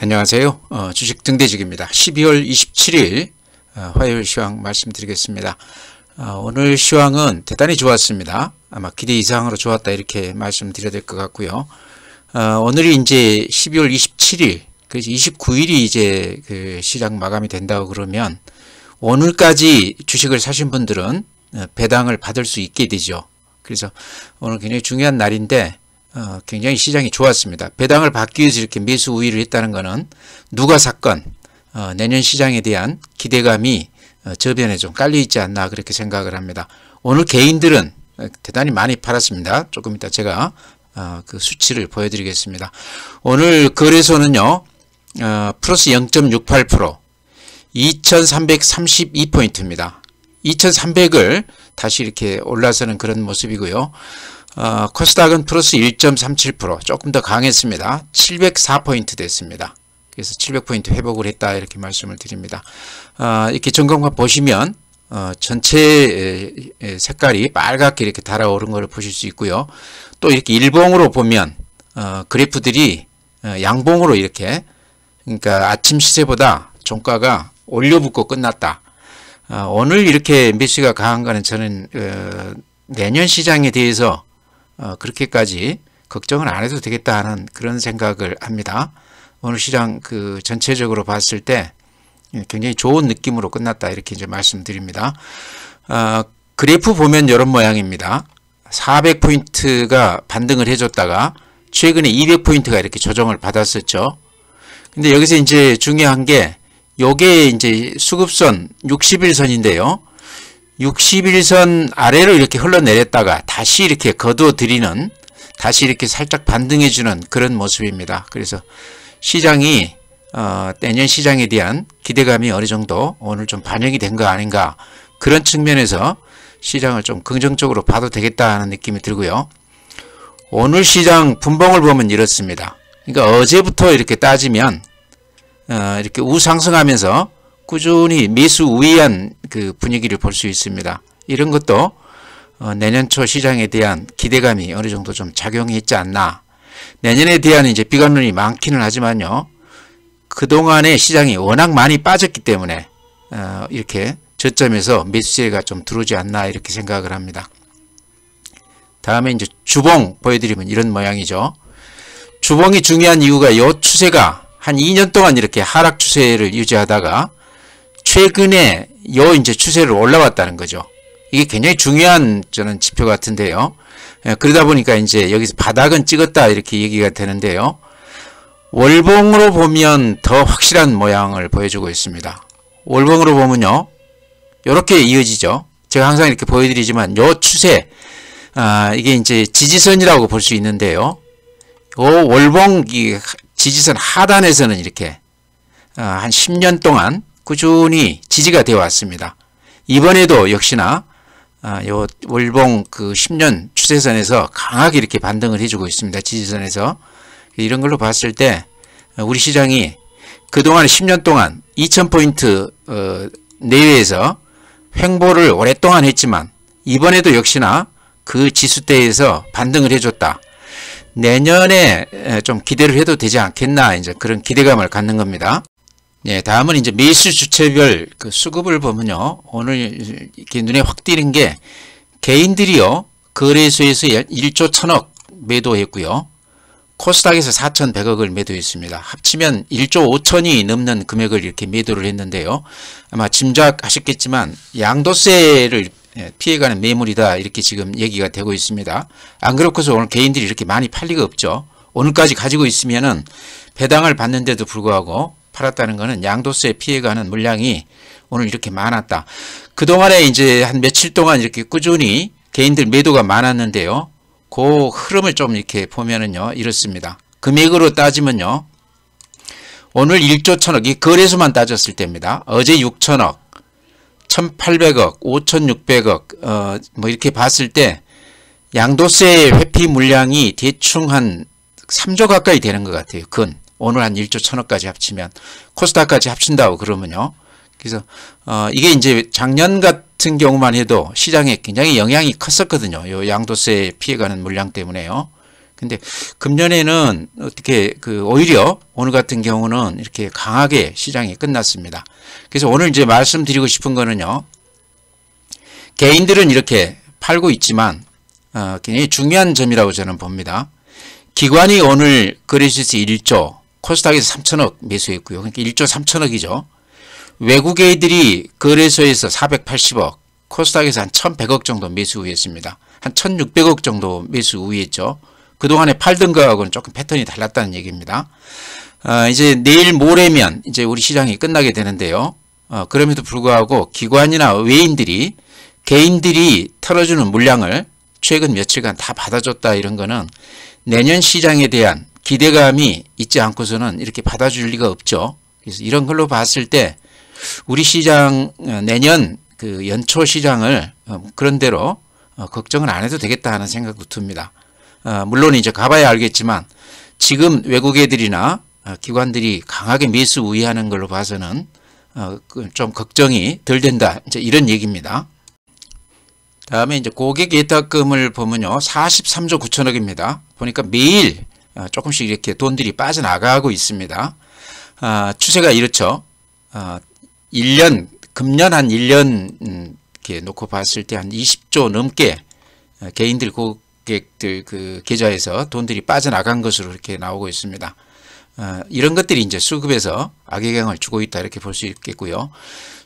안녕하세요. 주식 등대직입니다. 12월 27일 화요일 시황 말씀드리겠습니다. 오늘 시황은 대단히 좋았습니다. 아마 기대 이상으로 좋았다 이렇게 말씀드려야 될 것 같고요. 오늘이 이제 12월 27일, 그래서 29일이 이제 그 시장 마감이 된다고 그러면 오늘까지 주식을 사신 분들은 배당을 받을 수 있게 되죠. 그래서 오늘 굉장히 중요한 날인데 굉장히 시장이 좋았습니다. 배당을 받기 위해서 이렇게 매수 우위를 했다는 것은 누가 샀건 내년 시장에 대한 기대감이 저변에 좀 깔려 있지 않나 그렇게 생각을 합니다. 오늘 개인들은 대단히 많이 팔았습니다. 조금 이따 제가 그 수치를 보여드리겠습니다. 오늘 거래소는요 플러스 0.68% 2332포인트입니다. 2300을 다시 이렇게 올라서는 그런 모습이고요. 코스닥은 플러스 1.37% 조금 더 강했습니다. 704포인트 됐습니다. 그래서 700포인트 회복을 했다 이렇게 말씀을 드립니다. 이렇게 점검만 보시면 전체 색깔이 빨갛게 이렇게 달아오른 것을 보실 수 있고요. 또 이렇게 일봉으로 보면 그래프들이 양봉으로 이렇게, 그러니까 아침 시세보다 종가가 올려붙고 끝났다. 오늘 이렇게 매수가 강한 거는 저는 내년 시장에 대해서 그렇게까지 걱정을 안 해도 되겠다 하는 그런 생각을 합니다. 오늘 시장 그 전체적으로 봤을 때 굉장히 좋은 느낌으로 끝났다 이렇게 이제 말씀드립니다. 그래프 보면 이런 모양입니다. 400포인트가 반등을 해줬다가 최근에 200포인트가 이렇게 조정을 받았었죠. 근데 여기서 이제 중요한 게 요게 이제 수급선 60일선인데요. 60일선 아래로 이렇게 흘러내렸다가 다시 이렇게 거둬들이는, 다시 이렇게 살짝 반등해주는 그런 모습입니다. 그래서 시장이 내년 시장에 대한 기대감이 어느 정도 오늘 좀 반영이 된 거 아닌가, 그런 측면에서 시장을 좀 긍정적으로 봐도 되겠다 하는 느낌이 들고요. 오늘 시장 분봉을 보면 이렇습니다. 그러니까 어제부터 이렇게 따지면 이렇게 우상승하면서 꾸준히 매수 우위한 그 분위기를 볼 수 있습니다. 이런 것도 내년 초 시장에 대한 기대감이 어느 정도 좀 작용이 있지 않나. 내년에 대한 이제 비관론이 많기는 하지만요. 그동안에 시장이 워낙 많이 빠졌기 때문에 이렇게 저점에서 매수세가 좀 들어오지 않나 이렇게 생각을 합니다. 다음에 이제 주봉 보여드리면 이런 모양이죠. 주봉이 중요한 이유가 이 추세가 한 2년 동안 이렇게 하락 추세를 유지하다가 최근에 요 이제 추세를 올라왔다는 거죠. 이게 굉장히 중요한 저는 지표 같은데요. 그러다 보니까 이제 여기서 바닥은 찍었다 이렇게 얘기가 되는데요. 월봉으로 보면 더 확실한 모양을 보여주고 있습니다. 월봉으로 보면요, 이렇게 이어지죠. 제가 항상 이렇게 보여드리지만 요 추세, 이게 이제 지지선이라고 볼 수 있는데요. 요 월봉 이 지지선 하단에서는 이렇게 한 10년 동안 꾸준히 지지가 되어 왔습니다. 이번에도 역시나 요 월봉 그 10년 추세선에서 강하게 이렇게 반등을 해주고 있습니다. 지지선에서. 이런 걸로 봤을 때 우리 시장이 그동안 10년 동안 2000포인트 내외에서 횡보를 오랫동안 했지만 이번에도 역시나 그 지수대에서 반등을 해줬다. 내년에 좀 기대를 해도 되지 않겠나, 이제 그런 기대감을 갖는 겁니다. 네, 다음은 이제 매수 주체별 그 수급을 보면요. 오늘 이렇게 눈에 확 띄는 게 개인들이요. 거래소에서 1조 1000억 매도했고요. 코스닥에서 4100억을 매도했습니다. 합치면 1조 5천이 넘는 금액을 이렇게 매도를 했는데요. 아마 짐작하셨겠지만 양도세를 피해가는 매물이다 이렇게 지금 얘기가 되고 있습니다. 안 그렇고서 오늘 개인들이 이렇게 많이 팔 리가 없죠. 오늘까지 가지고 있으면은 배당을 받는데도 불구하고 팔았다는 것은 양도세 피해가는 물량이 오늘 이렇게 많았다. 그동안에 이제 한 며칠 동안 이렇게 꾸준히 개인들 매도가 많았는데요. 그 흐름을 좀 이렇게 보면은요, 이렇습니다. 금액으로 따지면요, 오늘 1조 1000억, 이 거래소만 따졌을 때입니다. 어제 6000억, 1800억, 5600억, 뭐 이렇게 봤을 때 양도세 회피 물량이 대충 한 3조 가까이 되는 것 같아요. 오늘 한 1조 1000억까지 합치면, 코스닥까지 합친다고 그러면요. 그래서 이게 이제 작년 같은 경우만 해도 시장에 굉장히 영향이 컸었거든요. 요 양도세 피해가는 물량 때문에요. 근데 금년에는 어떻게 오히려 오늘 같은 경우는 이렇게 강하게 시장이 끝났습니다. 그래서 오늘 이제 말씀드리고 싶은 거는요. 개인들은 이렇게 팔고 있지만 굉장히 중요한 점이라고 저는 봅니다. 기관이 오늘 거래소에서 1조, 코스닥에서 3천억 매수했고요. 그러니까 1조 3천억이죠. 외국인들이 거래소에서 480억, 코스닥에서 한 1,100억 정도 매수 우위했습니다. 한 1,600억 정도 매수 우위했죠. 그동안에 팔던 거하고는 조금 패턴이 달랐다는 얘기입니다. 이제 내일 모레면 이제 우리 시장이 끝나게 되는데요. 그럼에도 불구하고 기관이나 외인들이 개인들이 털어주는 물량을 최근 며칠간 다 받아줬다 이런 거는 내년 시장에 대한 기대감이 있지 않고서는 이렇게 받아줄 리가 없죠. 그래서 이런 걸로 봤을 때 우리 시장 내년 연초 시장을 그런대로 걱정을 안 해도 되겠다 하는 생각도 듭니다. 물론 이제 가봐야 알겠지만 지금 외국 애들이나 기관들이 강하게 매수 우위하는 걸로 봐서는 좀 걱정이 덜 된다. 이제 이런 얘기입니다. 다음에 이제 고객 예탁금을 보면요. 43조 9천억입니다. 보니까 매일 조금씩 이렇게 돈들이 빠져나가고 있습니다. 추세가 이렇죠. 1년, 금년 한 1년 이렇게 놓고 봤을 때 한 20조 넘게 개인들 고객들 계좌에서 돈들이 빠져나간 것으로 이렇게 나오고 있습니다. 이런 것들이 이제 수급에서 악영향을 주고 있다 이렇게 볼 수 있겠고요.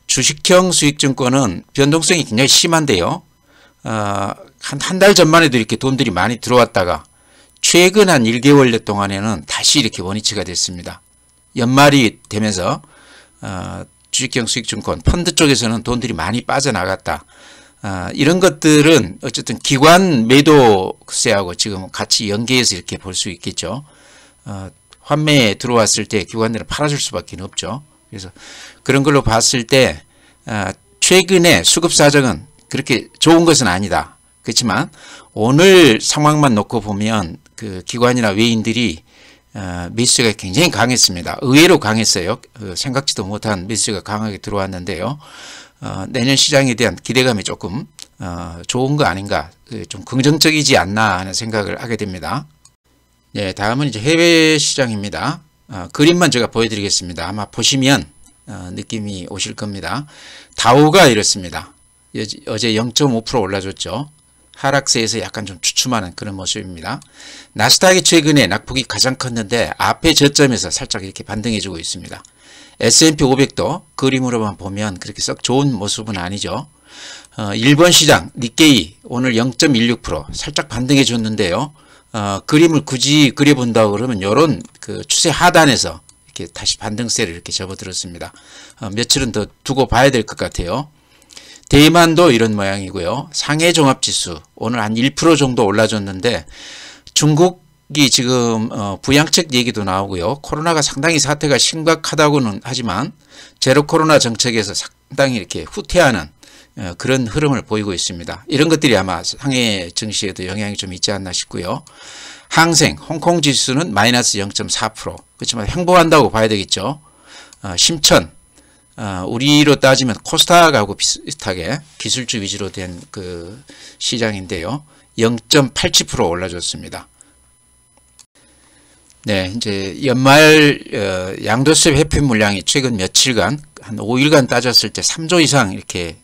주식형 수익증권은 변동성이 굉장히 심한데요. 한 달 전만 해도 이렇게 돈들이 많이 들어왔다가 최근 한 1개월 동안에는 다시 이렇게 원위치가 됐습니다. 연말이 되면서 주식형 수익증권 펀드 쪽에서는 돈들이 많이 빠져나갔다. 이런 것들은 어쨌든 기관 매도세하고 지금 같이 연계해서 이렇게 볼 수 있겠죠. 환매에 들어왔을 때 기관들은 팔아줄 수밖에 없죠. 그래서 그런 걸로 봤을 때 최근에 수급 사정은 그렇게 좋은 것은 아니다. 그렇지만 오늘 상황만 놓고 보면 기관이나 외인들이 매수가 굉장히 강했습니다. 의외로 강했어요. 생각지도 못한 매수가 강하게 들어왔는데요. 내년 시장에 대한 기대감이 조금 좋은 거 아닌가, 좀 긍정적이지 않나 하는 생각을 하게 됩니다. 네, 다음은 이제 해외 시장입니다. 그림만 제가 보여드리겠습니다. 아마 보시면 느낌이 오실 겁니다. 다우가 이렇습니다. 어제 0.5% 올라줬죠. 하락세에서 약간 좀 주춤하는 그런 모습입니다. 나스닥이 최근에 낙폭이 가장 컸는데 앞에 저점에서 살짝 이렇게 반등해주고 있습니다. S&P 500도 그림으로만 보면 그렇게 썩 좋은 모습은 아니죠. 일본 시장 니케이 오늘 0.16% 살짝 반등해 줬는데요. 그림을 굳이 그려본다고 그러면 이런 추세 하단에서 이렇게 다시 반등세를 이렇게 접어들었습니다. 며칠은 더 두고 봐야 될 것 같아요. 대만도 이런 모양이고요. 상해 종합지수 오늘 한 1% 정도 올라줬는데 중국이 지금 부양책 얘기도 나오고요. 코로나가 상당히 사태가 심각하다고는 하지만 제로 코로나 정책에서 상당히 이렇게 후퇴하는 그런 흐름을 보이고 있습니다. 이런 것들이 아마 상해 증시에도 영향이 좀 있지 않나 싶고요. 항생, 홍콩 지수는 마이너스 0.4%. 그렇지만 횡보한다고 봐야 되겠죠. 심천, 우리로 따지면 코스닥하고 비슷하게 기술주 위주로 된 시장인데요. 0.87% 올라줬습니다. 네, 이제 연말 양도세 회피 물량이 최근 며칠간 한 5일간 따졌을 때 3조 이상 이렇게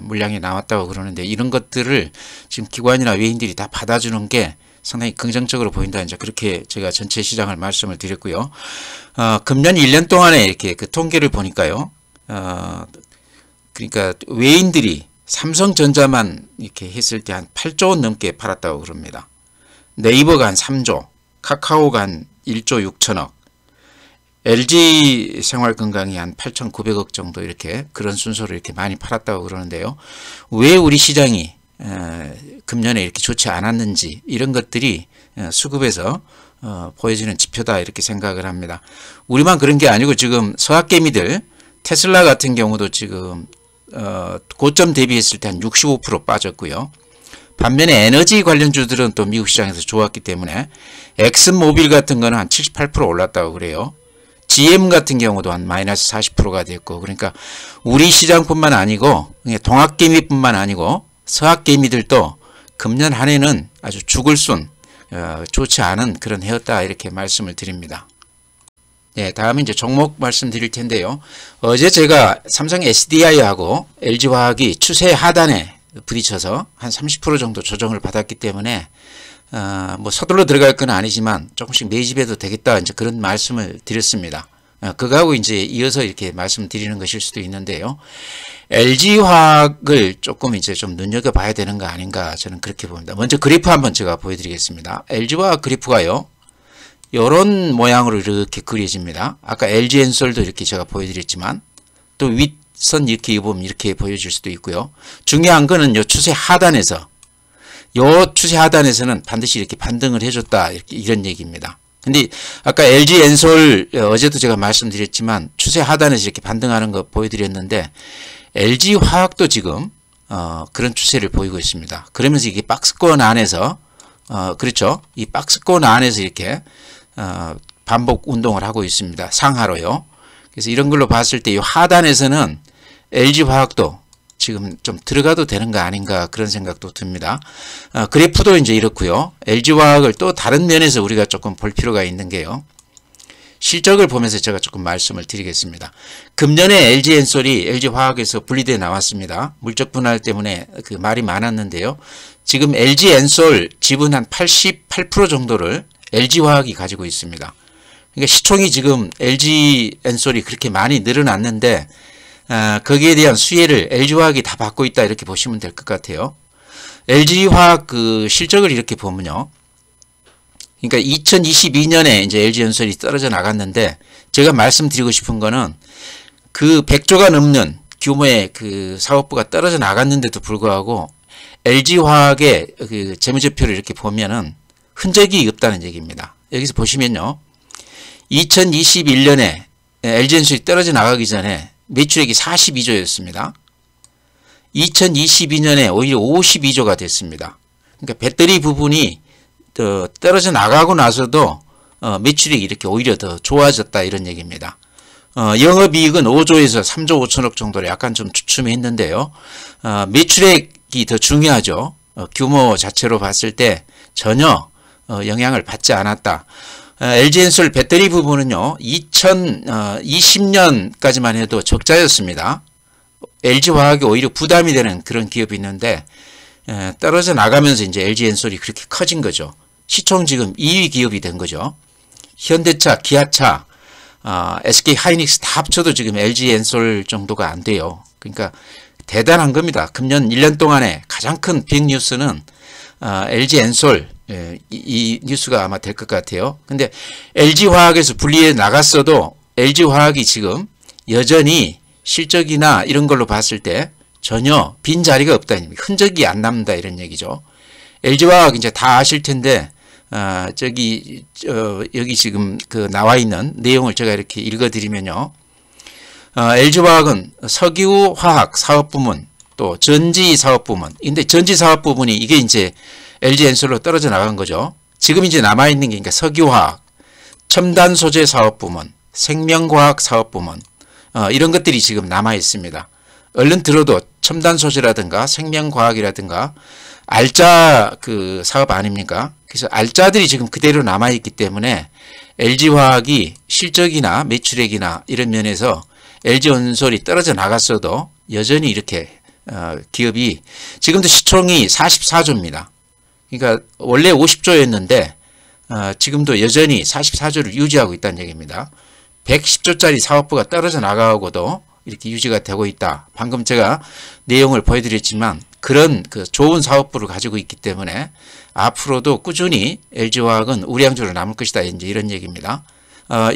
물량이 나왔다고 그러는데 이런 것들을 지금 기관이나 외인들이 다 받아주는 게 상당히 긍정적으로 보인다. 이제 그렇게 제가 전체 시장을 말씀을 드렸고요. 금년 1년 동안에 이렇게 통계를 보니까요. 그러니까 외인들이 삼성전자만 이렇게 했을 때 한 8조 원 넘게 팔았다고 그럽니다. 네이버가 한 3조, 카카오가 한 1조 6천억, LG 생활건강이 한 8,900억 정도 이렇게 그런 순서로 이렇게 많이 팔았다고 그러는데요. 왜 우리 시장이 금년에 이렇게 좋지 않았는지 이런 것들이 수급에서 보여지는 지표다 이렇게 생각을 합니다. 우리만 그런 게 아니고 지금 서학개미들 테슬라 같은 경우도 지금 고점 대비했을 때 한 65% 빠졌고요. 반면에 에너지 관련주들은 또 미국 시장에서 좋았기 때문에 엑슨모빌 같은 거는 한 78% 올랐다고 그래요. GM 같은 경우도 한 마이너스 40%가 됐고, 그러니까 우리 시장뿐만 아니고 동학개미뿐만 아니고 서학개미들도 금년 한 해는 아주 죽을 쏜 좋지 않은 그런 해였다 이렇게 말씀을 드립니다. 네, 다음에 이제 종목 말씀드릴 텐데요. 어제 제가 삼성 SDI하고 LG화학이 추세 하단에 부딪혀서 한 30% 정도 조정을 받았기 때문에 뭐 서둘러 들어갈 건 아니지만 조금씩 매집해도 되겠다 이제 그런 말씀을 드렸습니다. 그거하고 이제 이어서 이렇게 말씀드리는 것일 수도 있는데요. LG화학을 조금 이제 좀 눈여겨봐야 되는 거 아닌가 저는 그렇게 봅니다. 먼저 그래프 한번 제가 보여드리겠습니다. LG화학 그래프가요. 이런 모양으로 이렇게 그려집니다. 아까 LG엔솔도 이렇게 제가 보여드렸지만 또 윗선 이렇게 보면 이렇게 보여질 수도 있고요. 중요한 거는 요 추세 하단에서 는 반드시 이렇게 반등을 해줬다 이런 얘기입니다. 근데 아까 LG엔솔 어제도 제가 말씀드렸지만 추세 하단에서 이렇게 반등하는 거 보여드렸는데 LG화학도 지금 그런 추세를 보이고 있습니다. 그러면서 이게 박스권 안에서 그렇죠. 이 박스권 안에서 이렇게 반복 운동을 하고 있습니다. 상하로요. 그래서 이런 걸로 봤을 때 이 하단에서는 LG화학도 지금 좀 들어가도 되는 거 아닌가 그런 생각도 듭니다. 그래프도 이제 이렇고요. LG화학을 또 다른 면에서 우리가 조금 볼 필요가 있는 게요. 실적을 보면서 제가 조금 말씀을 드리겠습니다. 금년에 LG엔솔이 LG화학에서 분리되어 나왔습니다. 물적 분할 때문에 그 말이 많았는데요. 지금 LG엔솔 지분 한 88% 정도를 LG화학이 가지고 있습니다. 그러니까 시총이 지금 LG엔솔이 그렇게 많이 늘어났는데 거기에 대한 수혜를 LG화학이 다 받고 있다 이렇게 보시면 될 것 같아요. LG화학 그 실적을 이렇게 보면요. 그러니까 2022년에 이제 LG엔솔이 떨어져 나갔는데 제가 말씀드리고 싶은 거는 그 100조가 넘는 규모의 그 사업부가 떨어져 나갔는데도 불구하고 LG화학의 그 재무제표를 이렇게 보면은 흔적이 없다는 얘기입니다. 여기서 보시면요. 2021년에 LG엔솔이 떨어져 나가기 전에 매출액이 42조였습니다. 2022년에 오히려 52조가 됐습니다. 그러니까 배터리 부분이 떨어져 나가고 나서도 매출액이 이렇게 오히려 더 좋아졌다 이런 얘기입니다. 영업이익은 5조에서 3조 5천억 정도로 약간 좀 주춤했는데요. 매출액이 더 중요하죠. 규모 자체로 봤을 때 전혀 영향을 받지 않았다. LG엔솔 배터리 부분은요. 2020년까지만 해도 적자였습니다. LG화학이 오히려 부담이 되는 그런 기업이 있는데 떨어져 나가면서 이제 LG엔솔이 그렇게 커진 거죠. 시총 지금 2위 기업이 된 거죠. 현대차, 기아차, SK하이닉스 다 합쳐도 지금 LG엔솔 정도가 안 돼요. 그러니까 대단한 겁니다. 금년 1년 동안에 가장 큰 빅 뉴스는 LG엔솔 이 뉴스가 아마 될 것 같아요. 근데 LG화학에서 분리해 나갔어도 LG화학이 지금 여전히 실적이나 이런 걸로 봤을 때 전혀 빈자리가 없다. 흔적이 안 남는다 이런 얘기죠. LG화학 이제 다 아실 텐데 여기 지금 그 나와 있는 내용을 제가 이렇게 읽어드리면요. LG화학은 석유화학 사업부문 또 전지사업부문. 근데 전지사업부문이 이게 이제 LG엔솔로 떨어져 나간 거죠. 지금 이제 남아있는 게 그러니까 석유화학, 첨단소재 사업부문, 생명과학 사업부문 이런 것들이 지금 남아있습니다. 얼른 들어도 첨단소재라든가 생명과학이라든가 알짜 그 사업 아닙니까? 그래서 알짜들이 지금 그대로 남아있기 때문에 LG화학이 실적이나 매출액이나 이런 면에서 LG엔솔이 떨어져 나갔어도 여전히 이렇게 기업이 지금도 시총이 44조입니다. 그러니까 원래 50조였는데 지금도 여전히 44조를 유지하고 있다는 얘기입니다. 110조짜리 사업부가 떨어져 나가고도 이렇게 유지가 되고 있다. 방금 제가 내용을 보여드렸지만 그런 그 좋은 사업부를 가지고 있기 때문에 앞으로도 꾸준히 LG화학은 우량주로 남을 것이다. 이제 이런 얘기입니다.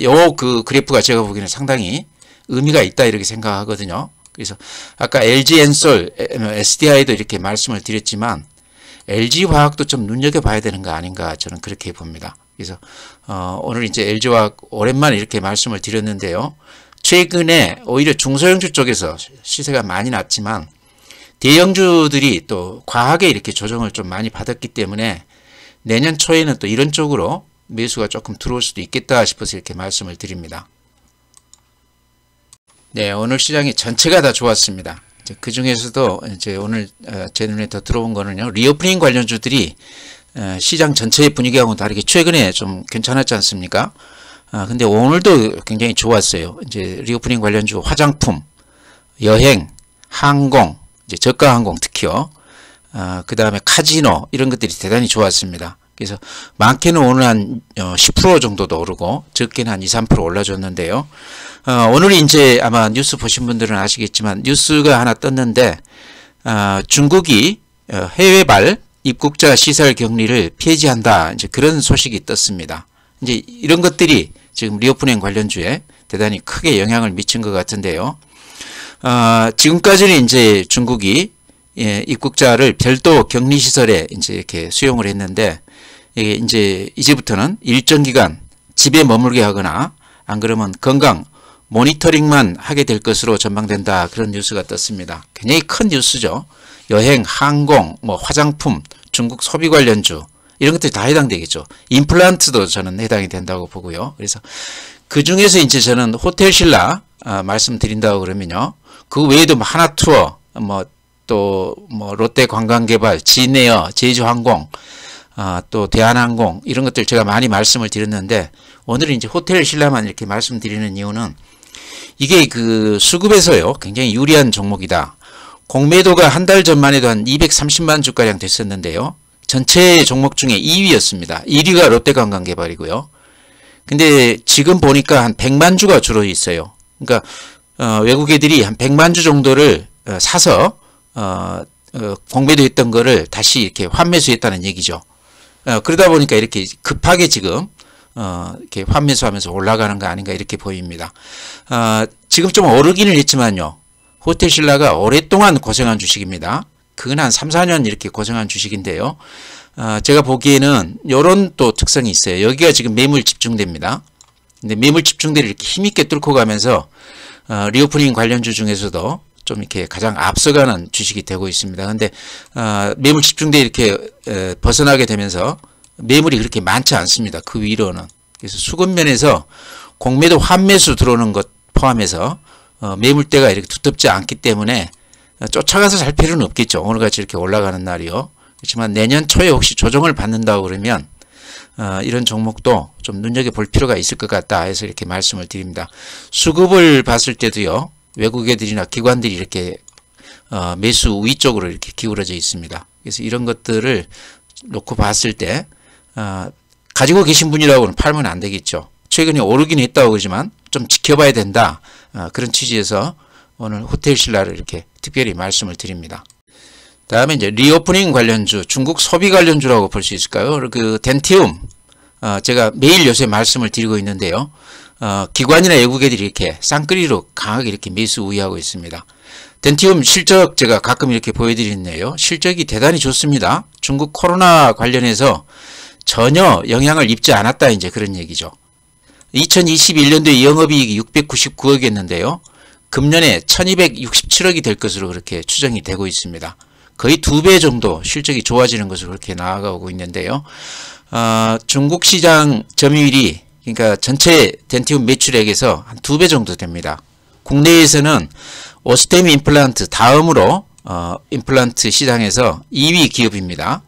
요 그 그래프가 제가 보기에는 상당히 의미가 있다 이렇게 생각하거든요. 그래서 아까 LG엔솔, SDI도 이렇게 말씀을 드렸지만 LG화학도 좀 눈여겨봐야 되는 거 아닌가 저는 그렇게 봅니다. 그래서 오늘 이제 LG화학 오랜만에 이렇게 말씀을 드렸는데요. 최근에 오히려 중소형주 쪽에서 시세가 많이 났지만 대형주들이 또 과하게 이렇게 조정을 좀 많이 받았기 때문에 내년 초에는 또 이런 쪽으로 매수가 조금 들어올 수도 있겠다 싶어서 이렇게 말씀을 드립니다. 네, 오늘 시장이 전체가 다 좋았습니다. 그 중에서도 이제 오늘 제 눈에 더 들어온 거는요. 리오프닝 관련주들이 시장 전체의 분위기하고는 다르게 최근에 좀 괜찮았지 않습니까? 근데 오늘도 굉장히 좋았어요. 이제 리오프닝 관련주 화장품, 여행, 항공, 이제 저가 항공 특히요. 그 다음에 카지노 이런 것들이 대단히 좋았습니다. 그래서 많게는 오늘 한 10% 정도도 오르고 적게는 한 2, 3% 올라줬는데요. 오늘 이제 아마 뉴스 보신 분들은 아시겠지만 뉴스가 하나 떴는데 중국이 해외발 입국자 시설 격리를 폐지한다. 이제 그런 소식이 떴습니다. 이제 이런 것들이 지금 리오프닝 관련주에 대단히 크게 영향을 미친 것 같은데요. 지금까지는 이제 중국이 입국자를 별도 격리시설에 이제 이렇게 수용을 했는데, 이게 이제부터는 일정 기간 집에 머물게 하거나 안 그러면 건강 모니터링만 하게 될 것으로 전망된다. 그런 뉴스가 떴습니다. 굉장히 큰 뉴스죠. 여행, 항공, 뭐 화장품, 중국 소비 관련주 이런 것들이 다 해당되겠죠. 임플란트도 저는 해당이 된다고 보고요. 그래서 그 중에서 이제 저는 호텔 신라 말씀드린다고 그러면요. 그 외에도 뭐 하나투어, 또 롯데 관광개발, 진에어, 제주항공, 또 대한항공 이런 것들 제가 많이 말씀을 드렸는데, 오늘은 이제 호텔 신라만 이렇게 말씀드리는 이유는 이게 그 수급에서요 굉장히 유리한 종목이다. 공매도가 한 달 전만 해도 한 230만 주가량 됐었는데요. 전체 종목 중에 2위였습니다. 1위가 롯데관광개발이고요. 근데 지금 보니까 한 100만 주가 주로 있어요. 그러니까 외국 애들이 한 100만 주 정도를 사서 공매도했던 거를 다시 이렇게 환매수했다는 얘기죠. 그러다 보니까 이렇게 급하게 지금 이렇게 환매수하면서 올라가는 거 아닌가 이렇게 보입니다. 지금 좀 오르기는 했지만요. 호텔 신라가 오랫동안 고생한 주식입니다. 그건 한 3, 4년 이렇게 고생한 주식인데요. 제가 보기에는 이런 또 특성이 있어요. 여기가 지금 매물 집중대입니다. 근데 매물 집중대를 이렇게 힘있게 뚫고 가면서 리오프닝 관련주 중에서도 좀 이렇게 가장 앞서가는 주식이 되고 있습니다. 근데 매물 집중대 이렇게 벗어나게 되면서 매물이 그렇게 많지 않습니다. 그 위로는. 그래서 수급면에서 공매도 환매수 들어오는 것 포함해서 매물대가 이렇게 두텁지 않기 때문에 쫓아가서 살 필요는 없겠죠. 오늘같이 이렇게 올라가는 날이요. 그렇지만 내년 초에 혹시 조정을 받는다고 그러면 이런 종목도 좀 눈여겨볼 필요가 있을 것 같다 해서 이렇게 말씀을 드립니다. 수급을 봤을 때도요. 외국 애들이나 기관들이 이렇게 매수 우위 쪽으로 이렇게 기울어져 있습니다. 그래서 이런 것들을 놓고 봤을 때 가지고 계신 분이라고는 팔면 안 되겠죠. 최근에 오르긴 했다고 그러지만 좀 지켜봐야 된다. 그런 취지에서 오늘 호텔 신라를 이렇게 특별히 말씀을 드립니다. 다음에 이제 리오프닝 관련주, 중국 소비 관련주라고 볼 수 있을까요? 그 덴티움, 제가 매일 요새 말씀을 드리고 있는데요. 기관이나 외국 애들이 이렇게 쌍끌이로 강하게 이렇게 매수 우위하고 있습니다. 덴티움 실적 제가 가끔 이렇게 보여드리는데요. 실적이 대단히 좋습니다. 중국 코로나 관련해서 전혀 영향을 입지 않았다 이제 그런 얘기죠. 2021년도에 영업이익이 699억이었는데요. 금년에 1267억이 될 것으로 그렇게 추정이 되고 있습니다. 거의 2배 정도 실적이 좋아지는 것으로 그렇게 나아가고 있는데요. 중국 시장 점유율이 그러니까 전체 덴티움 매출액에서 한 2배 정도 됩니다. 국내에서는 오스템 임플란트 다음으로 임플란트 시장에서 2위 기업입니다.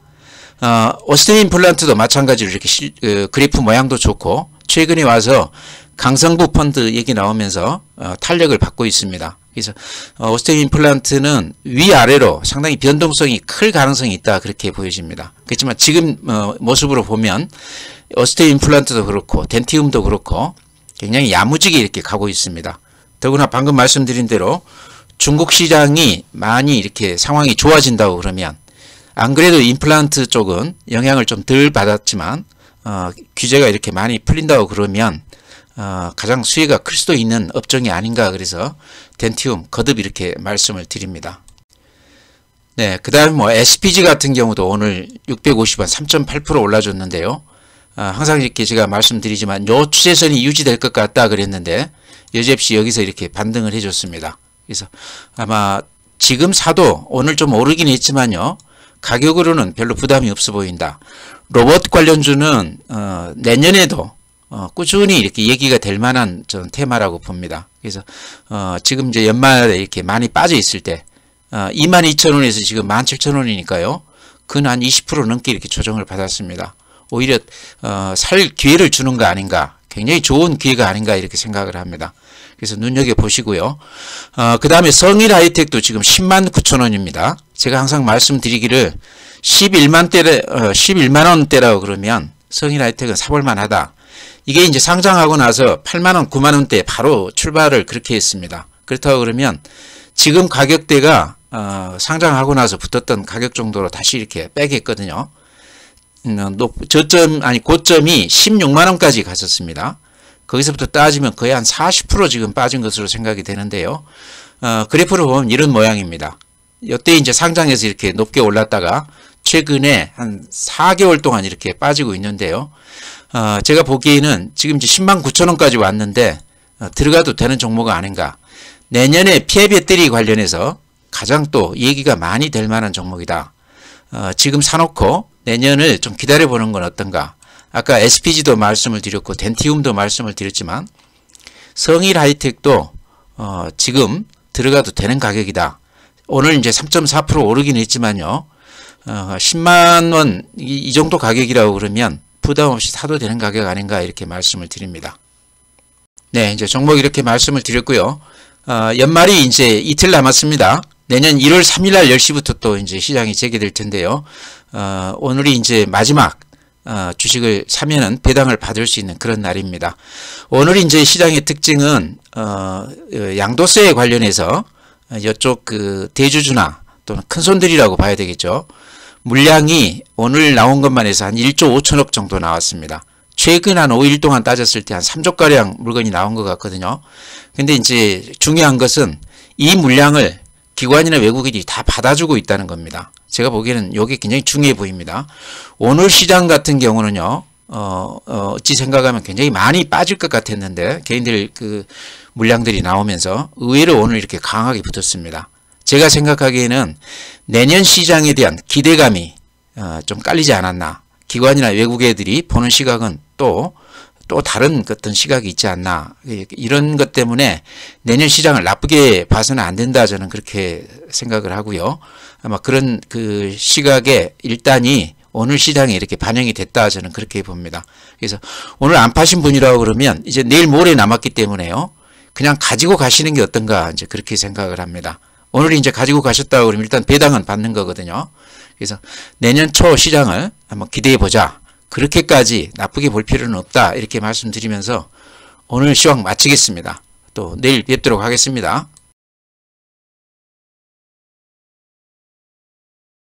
오스템 임플란트도 마찬가지로 이렇게 그래프 모양도 좋고 최근에 와서 강성부 펀드 얘기 나오면서 탄력을 받고 있습니다. 그래서 오스템 임플란트는 위아래로 상당히 변동성이 클 가능성이 있다 그렇게 보여집니다. 그렇지만 지금 모습으로 보면 오스템 임플란트도 그렇고 덴티움도 그렇고 굉장히 야무지게 이렇게 가고 있습니다. 더구나 방금 말씀드린 대로 중국 시장이 많이 이렇게 상황이 좋아진다고 그러면 안 그래도 임플란트 쪽은 영향을 좀 덜 받았지만 규제가 이렇게 많이 풀린다고 그러면 가장 수혜가 클 수도 있는 업종이 아닌가 그래서 덴티움 거듭 이렇게 말씀을 드립니다. 네, 그 다음에 뭐 SPG 같은 경우도 오늘 650원 3.8% 올라줬는데요. 항상 이렇게 제가 말씀드리지만 요 추세선이 유지될 것 같다 그랬는데 여지없이 여기서 이렇게 반등을 해줬습니다. 그래서 아마 지금 사도 오늘 좀 오르긴 했지만요. 가격으로는 별로 부담이 없어 보인다. 로봇 관련주는 내년에도 꾸준히 이렇게 얘기가 될 만한 저는 테마라고 봅니다. 그래서 지금 이제 연말에 이렇게 많이 빠져 있을 때 22,000원에서 지금 17,000원이니까요. 근 한 20% 넘게 이렇게 조정을 받았습니다. 오히려 살 기회를 주는 거 아닌가, 굉장히 좋은 기회가 아닌가 이렇게 생각을 합니다. 그래서 눈여겨보시고요. 그 다음에 성일하이텍도 지금 10만 9천 원입니다. 제가 항상 말씀드리기를 11만 원대라고 그러면 성일하이텍은 사볼만 하다. 이게 이제 상장하고 나서 8만 원, 9만 원대 바로 출발을 그렇게 했습니다. 그렇다고 그러면 지금 가격대가 상장하고 나서 붙었던 가격 정도로 다시 이렇게 빼겠거든요. 고점이 16만 원까지 갔었습니다. 거기서부터 따지면 거의 한 40% 지금 빠진 것으로 생각이 되는데요. 그래프를 보면 이런 모양입니다. 이때 이제 상장해서 이렇게 높게 올랐다가 최근에 한 4개월 동안 이렇게 빠지고 있는데요. 제가 보기에는 지금 이제 10만 9천 원까지 왔는데 들어가도 되는 종목은 아닌가. 내년에 PI 배터리 관련해서 가장 또 얘기가 많이 될 만한 종목이다. 지금 사놓고 내년을 좀 기다려보는 건 어떤가. 아까 SPG도 말씀을 드렸고 덴티움도 말씀을 드렸지만 성일하이텍도 지금 들어가도 되는 가격이다. 오늘 이제 3.4% 오르긴 했지만요. 10만 원 이 정도 가격이라고 그러면 부담 없이 사도 되는 가격 아닌가 이렇게 말씀을 드립니다. 네, 이제 종목 이렇게 말씀을 드렸고요. 연말이 이제 이틀 남았습니다. 내년 1월 3일 날 10시부터 또 이제 시장이 재개될 텐데요. 오늘이 이제 마지막 주식을 사면은 배당을 받을 수 있는 그런 날입니다. 오늘 이제 시장의 특징은 양도세에 관련해서 이쪽 그 대주주나 또는 큰손들이라고 봐야 되겠죠. 물량이 오늘 나온 것만 해서 한 1조 5천억 정도 나왔습니다. 최근 한 5일 동안 따졌을 때 한 3조가량 물건이 나온 것 같거든요. 근데 이제 중요한 것은 이 물량을 기관이나 외국인이 다 받아주고 있다는 겁니다. 제가 보기에는 이게 굉장히 중요해 보입니다. 오늘 시장 같은 경우는요, 어찌 생각하면 굉장히 많이 빠질 것 같았는데, 개인들 그 물량들이 나오면서 의외로 오늘 이렇게 강하게 붙었습니다. 제가 생각하기에는 내년 시장에 대한 기대감이 좀 깔리지 않았나. 기관이나 외국 애들이 보는 시각은 또 다른 어떤 시각이 있지 않나. 이런 것 때문에 내년 시장을 나쁘게 봐서는 안 된다. 저는 그렇게 생각을 하고요. 아마 그런 그 시각에 일단이 오늘 시장에 이렇게 반영이 됐다. 저는 그렇게 봅니다. 그래서 오늘 안 파신 분이라고 그러면 이제 내일 모레 남았기 때문에요. 그냥 가지고 가시는 게 어떤가. 이제 그렇게 생각을 합니다. 오늘 이제 가지고 가셨다고 그러면 일단 배당은 받는 거거든요. 그래서 내년 초 시장을 한번 기대해 보자. 그렇게까지 나쁘게 볼 필요는 없다. 이렇게 말씀드리면서 오늘 시황 마치겠습니다. 또 내일 뵙도록 하겠습니다.